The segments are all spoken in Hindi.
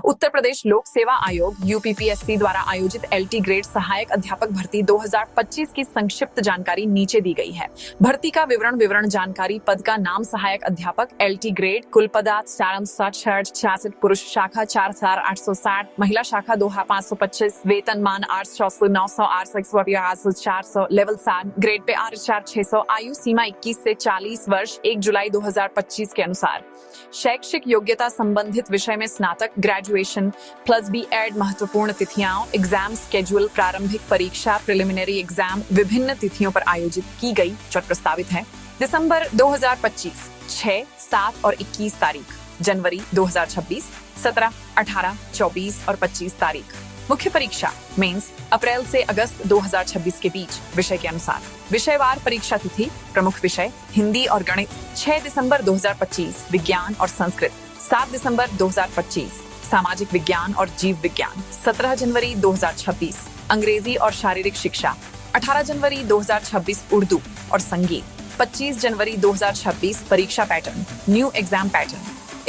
उत्तर प्रदेश लोक सेवा आयोग यूपीपीएससी द्वारा आयोजित एलटी ग्रेड सहायक अध्यापक भर्ती 2025 की संक्षिप्त जानकारी नीचे दी गई है। भर्ती का विवरण जानकारी। पद का नाम सहायक अध्यापक, एलटी ग्रेड, कुल पदार्थ 66 पुरुष शाखा 4860, महिला शाखा 2525, वेतनमान 800 900 800 400, लेवल 7, ग्रेड पे 600, आयु सीमा 21 से 40 वर्ष 1 जुलाई 2025 के अनुसार। शैक्षिक योग्यता संबंधित विषय में स्नातक, ग्रेजुएशन, प्लस बी एड। महत्वपूर्ण तिथियां, एग्जाम स्केड्यूल, प्रारंभिक परीक्षा, प्रिलिमिनरी एग्जाम विभिन्न तिथियों पर आयोजित की गई जो प्रस्तावित है। दिसंबर 2025 6, 7 और 21 तारीख, जनवरी 2026 17, 18, 24 और 25 तारीख। मुख्य परीक्षा मेंस अप्रैल से अगस्त 2026 के बीच विषय के अनुसार। विषयवार परीक्षा तिथि, प्रमुख विषय हिंदी और गणित 6 दिसंबर 2025, विज्ञान और संस्कृत 7 दिसंबर 2025, सामाजिक विज्ञान और जीव विज्ञान 17 जनवरी 2026, अंग्रेजी और शारीरिक शिक्षा 18 जनवरी 2026, उर्दू और संगीत 25 जनवरी 2026। परीक्षा पैटर्न, न्यू एग्जाम पैटर्न।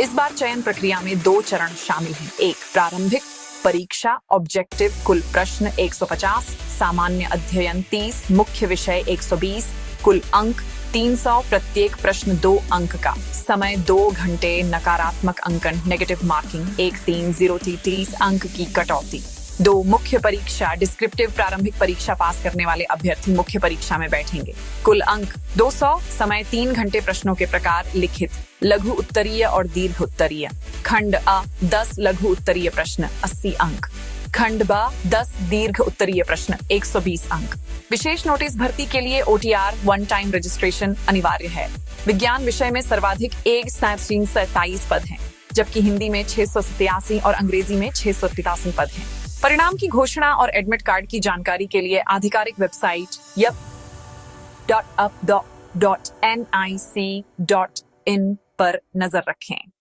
इस बार चयन प्रक्रिया में 2 चरण शामिल हैं। 1, प्रारंभिक परीक्षा ऑब्जेक्टिव, कुल प्रश्न 150, सामान्य अध्ययन 30, मुख्य विषय 120, कुल अंक 300, प्रत्येक प्रश्न 2 अंक का, समय 2 घंटे, नकारात्मक अंकन नेगेटिव मार्किंग 130 अंक की कटौती। 2, मुख्य परीक्षा डिस्क्रिप्टिव, प्रारंभिक परीक्षा पास करने वाले अभ्यर्थी मुख्य परीक्षा में बैठेंगे। कुल अंक 200, समय 3 घंटे, प्रश्नों के प्रकार लिखित, लघु उत्तरीय और दीर्घ उत्तरीय। खंड अ 10 लघु उत्तरीय प्रश्न 80 अंक, खंड ब 10 दीर्घ उत्तरीय प्रश्न 120 अंक। विशेष नोटिस भर्ती के लिए ओटीआर 1 टाइम रजिस्ट्रेशन अनिवार्य है। विज्ञान विषय में सर्वाधिक 1,327 पद हैं, जबकि हिंदी में 687 और अंग्रेजी में 683 पद हैं। परिणाम की घोषणा और एडमिट कार्ड की जानकारी के लिए आधिकारिक वेबसाइट yup.up.nic.in पर नजर रखें।